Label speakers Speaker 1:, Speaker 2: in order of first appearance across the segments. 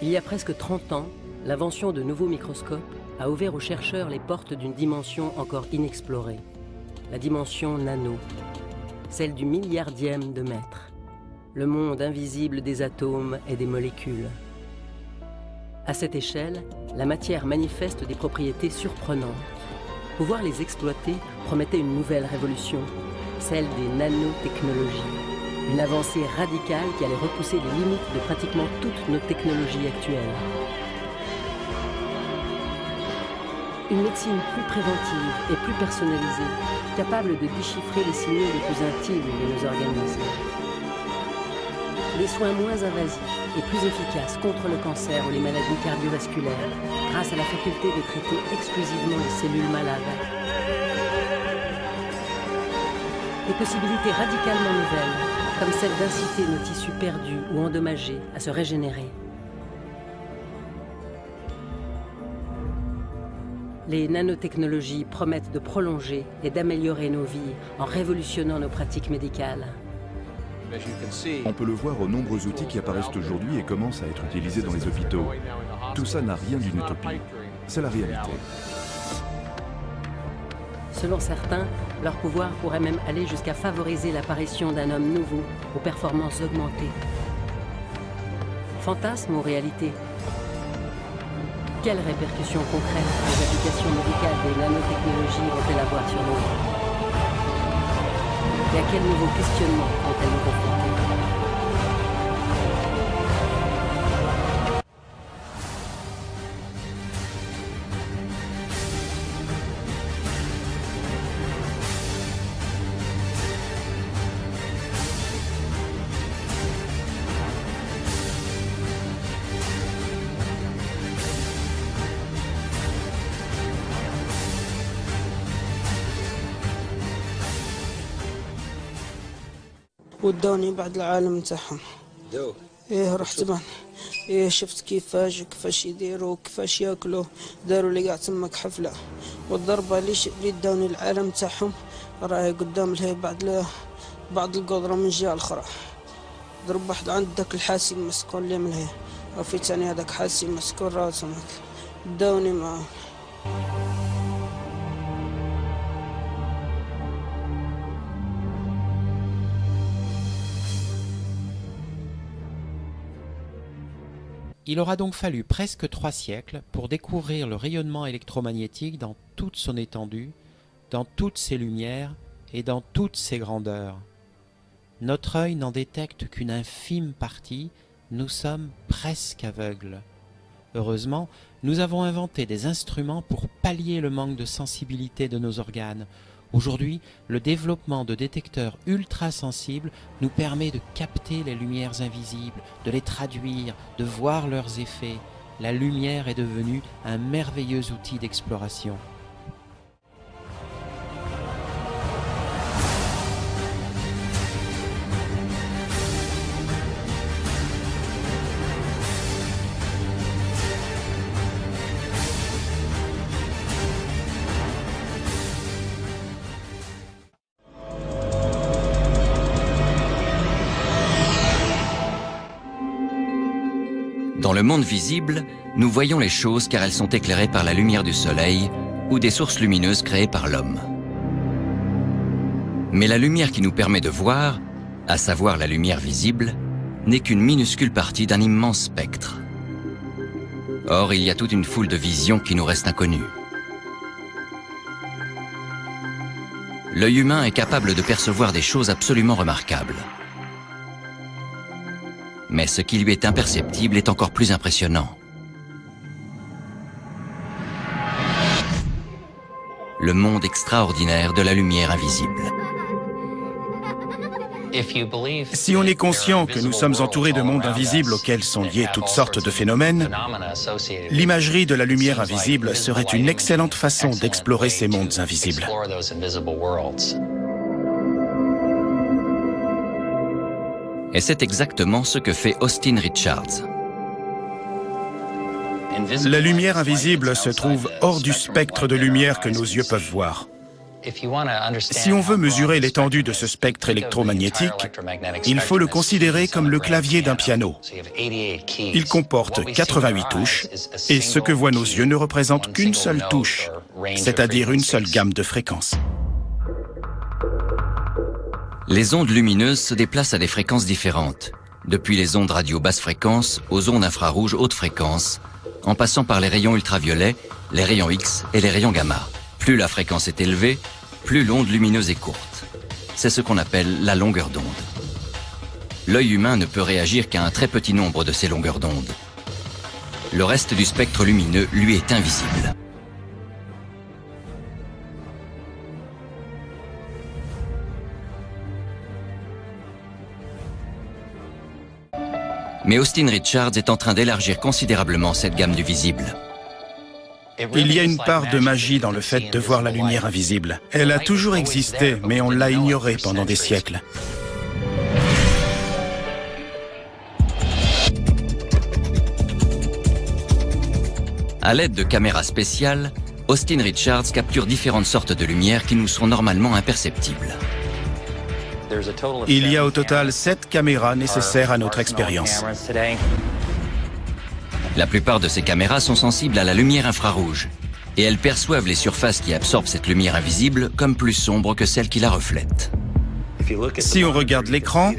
Speaker 1: Il y a presque 30 ans, l'invention de nouveaux microscopes a ouvert aux chercheurs les portes d'une dimension encore inexplorée, la dimension nano, celle du milliardième de mètre, le monde invisible des atomes et des molécules. À cette échelle, la matière manifeste des propriétés surprenantes. Pouvoir les exploiter promettait une nouvelle révolution, celle des nanotechnologies. Une avancée radicale qui allait repousser les limites de pratiquement toutes nos technologies actuelles. Une médecine plus préventive et plus personnalisée, capable de déchiffrer les signaux les plus intimes de nos organismes. Des soins moins invasifs et plus efficaces contre le cancer ou les maladies cardiovasculaires, grâce à la faculté de traiter exclusivement les cellules malades. Des possibilités radicalement nouvelles, comme celle d'inciter nos tissus perdus ou endommagés à se régénérer. Les nanotechnologies promettent de prolonger et d'améliorer nos vies en révolutionnant nos pratiques médicales.
Speaker 2: On peut le voir aux nombreux outils qui apparaissent aujourd'hui et commencent à être utilisés dans les hôpitaux. Tout ça n'a rien d'une utopie. C'est la réalité.
Speaker 1: Selon certains, leur pouvoir pourrait même aller jusqu'à favoriser l'apparition d'un homme nouveau, aux performances augmentées. Fantasme ou réalité? Quelles répercussions concrètes les applications médicales des nanotechnologies vont-elles avoir sur nous? Et à quels nouveaux questionnements vont-elles nous confronter?
Speaker 3: ودوني بعد العالم تاعهم. ايه رحت بان ايه شفت كيفاش يديروا كيفاش ياكلوا داروا لي قاع تماك حفله والضربه اللي داوني العالم تاعهم راهي قدام لهي بعد القدره من جهه الاخرى ضرب واحد عند داك الحاسم مسكون اللي من هي وفي ثاني هذاك حاسم مسكون راسهم داوني معاهم.
Speaker 4: Il aura donc fallu presque 3 siècles pour découvrir le rayonnement électromagnétique dans toute son étendue, dans toutes ses lumières et dans toutes ses grandeurs. Notre œil n'en détecte qu'une infime partie, nous sommes presque aveugles. Heureusement, nous avons inventé des instruments pour pallier le manque de sensibilité de nos organes. Aujourd'hui, le développement de détecteurs ultra-sensibles nous permet de capter les lumières invisibles, de les traduire, de voir leurs effets. La lumière est devenue un merveilleux outil d'exploration.
Speaker 5: Dans le monde visible, nous voyons les choses car elles sont éclairées par la lumière du soleil ou des sources lumineuses créées par l'homme. Mais la lumière qui nous permet de voir, à savoir la lumière visible, n'est qu'une minuscule partie d'un immense spectre. Or, il y a toute une foule de visions qui nous restent inconnues. L'œil humain est capable de percevoir des choses absolument remarquables. Mais ce qui lui est imperceptible est encore plus impressionnant. Le monde extraordinaire de la lumière invisible.
Speaker 6: Si on est conscient que nous sommes entourés de mondes invisibles auxquels sont liés toutes sortes de phénomènes, l'imagerie de la lumière invisible serait une excellente façon d'explorer ces mondes invisibles.
Speaker 5: Et c'est exactement ce que fait Austin Richards.
Speaker 6: La lumière invisible se trouve hors du spectre de lumière que nos yeux peuvent voir. Si on veut mesurer l'étendue de ce spectre électromagnétique, il faut le considérer comme le clavier d'un piano. Il comporte 88 touches, et ce que voient nos yeux ne représente qu'une seule touche, c'est-à-dire une seule gamme de fréquences.
Speaker 5: Les ondes lumineuses se déplacent à des fréquences différentes, depuis les ondes radio basse fréquence aux ondes infrarouges haute fréquence, en passant par les rayons ultraviolets, les rayons X et les rayons gamma. Plus la fréquence est élevée, plus l'onde lumineuse est courte. C'est ce qu'on appelle la longueur d'onde. L'œil humain ne peut réagir qu'à un très petit nombre de ces longueurs d'onde. Le reste du spectre lumineux lui est invisible. Mais Austin Richards est en train d'élargir considérablement cette gamme du visible.
Speaker 6: Il y a une part de magie dans le fait de voir la lumière invisible. Elle a toujours existé, mais on l'a ignorée pendant des siècles.
Speaker 5: À l'aide de caméras spéciales, Austin Richards capture différentes sortes de lumière qui nous sont normalement imperceptibles.
Speaker 6: Il y a au total 7 caméras nécessaires à notre expérience.
Speaker 5: La plupart de ces caméras sont sensibles à la lumière infrarouge et elles perçoivent les surfaces qui absorbent cette lumière invisible comme plus sombres que celles qui la reflètent.
Speaker 6: Si on regarde l'écran,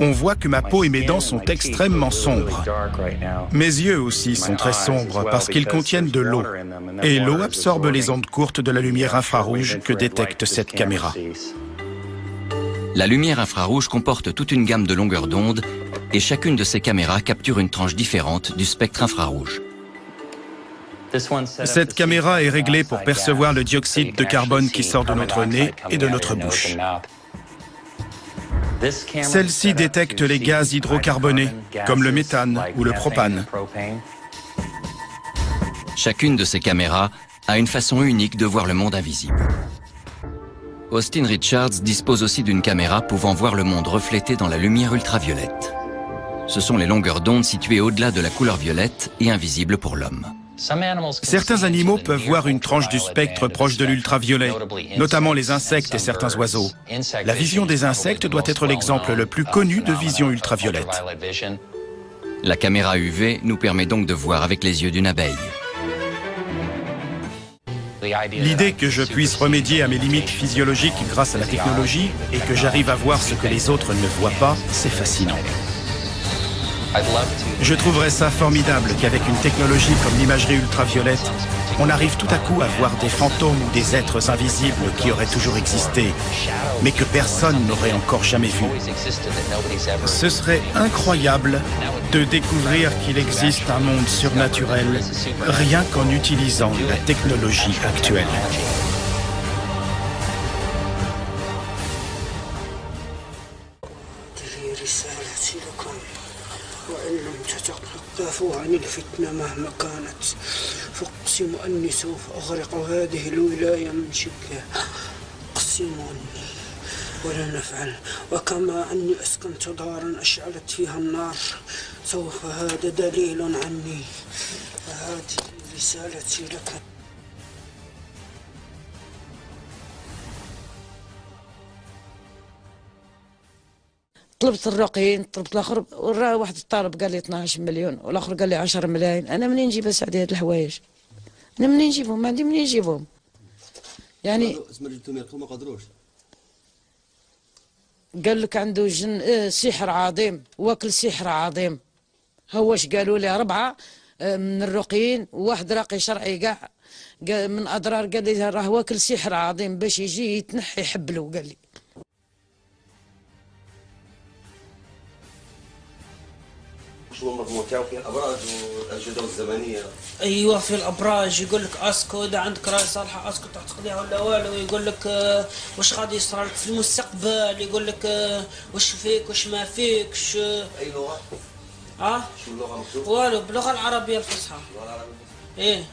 Speaker 6: on voit que ma peau et mes dents sont extrêmement sombres. Mes yeux aussi sont très sombres parce qu'ils contiennent de l'eau. Et l'eau absorbe les ondes courtes de la lumière infrarouge que détecte cette caméra.
Speaker 5: La lumière infrarouge comporte toute une gamme de longueurs d'onde et chacune de ces caméras capture une tranche différente du spectre infrarouge.
Speaker 6: Cette caméra est réglée pour percevoir le dioxyde de carbone qui sort de notre nez et de notre bouche. Celle-ci détecte les gaz hydrocarbonés, comme le méthane ou le propane.
Speaker 5: Chacune de ces caméras a une façon unique de voir le monde invisible. Austin Richards dispose aussi d'une caméra pouvant voir le monde reflété dans la lumière ultraviolette. Ce sont les longueurs d'onde situées au-delà de la couleur violette et invisibles pour l'homme.
Speaker 6: Certains animaux peuvent voir une tranche du spectre proche de l'ultraviolet, notamment les insectes et certains oiseaux. La vision des insectes doit être l'exemple le plus connu de vision ultraviolette.
Speaker 5: La caméra UV nous permet donc de voir avec les yeux d'une abeille.
Speaker 6: L'idée que je puisse remédier à mes limites physiologiques grâce à la technologie et que j'arrive à voir ce que les autres ne voient pas, c'est fascinant. Je trouverais ça formidable qu'avec une technologie comme l'imagerie ultraviolette, on arrive tout à coup à voir des fantômes ou des êtres invisibles qui auraient toujours existé, mais que personne n'aurait encore jamais vu. Ce serait incroyable de découvrir qu'il existe un monde surnaturel rien qu'en utilisant la technologie actuelle.
Speaker 3: عن الفتنة مهما كانت فاقسم أني سوف أغرق هذه الولاية من شبكها أقسم أني ولن نفعل وكما أني أسكنت دارا أشعلت فيها النار سوف هذا دليل عني هذه رسالتي لك. طلبت الرقين طلبت الاخر واحد الطالب قال لي 12 مليون والاخر قال لي 10 ملايين. انا منين نجيب اسعد هاد الحوايج؟ انا منين نجيبهم؟ ما عندي منين نجيبهم يعني. ما قدروش. قال لك عنده سحر عظيم واكل سحر عظيم. هو واش قالوا لي 4 من الرقيين وواحد راقي شرعي كاع من اضرار قال لي راه واكل سحر عظيم باش يجي يتنحي يحبلو. قال لي
Speaker 7: شو المضمون تاعو فيه الابراج والجدول الزمنيه؟
Speaker 3: ايوه في الابراج يقول لك اسكو اذا عندك راي صالحه اسكو تعتقديها ولا والو. يقول لك واش غادي يصرى لك في المستقبل. يقول لك واش فيك واش ما فيكش.
Speaker 7: اي لغه؟ شو اللغه مكتوب؟
Speaker 3: والو باللغه العربيه الفصحى. اللغه العربيه ايه.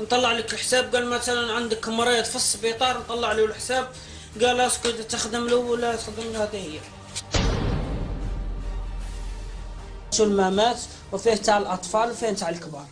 Speaker 3: نطلع لك الحساب. قال مثلا عندك مريض في السبيطار نطلع له الحساب. قال اسكو اذا تخدم له ولا تخدم له. هذه هي شو المامات وفيه تاع الاطفال وفيه تاع الكبار.